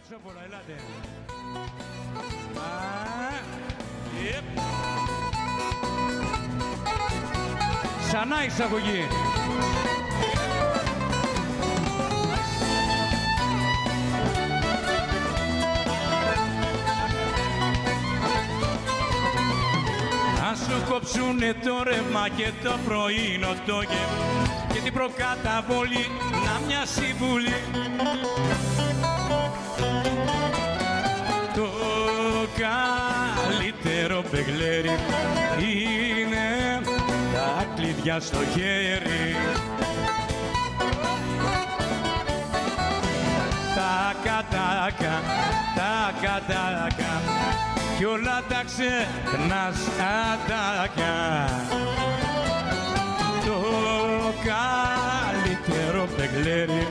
Τσόπολα, ελάτε. Ξανά εισαγωγή. Να σου κόψουνε το ρεύμα και το πρωίνο το γεύμα και την προκαταβολή να μοιάσει βουλή. Το καλύτερο μπεγλέρι είναι τα κλειδιά στο χέρι. Τα κατάκα, τα κατάκα κι όλα τα ξεχνάς ατάκα. Το καλύτερο μπεγλέρι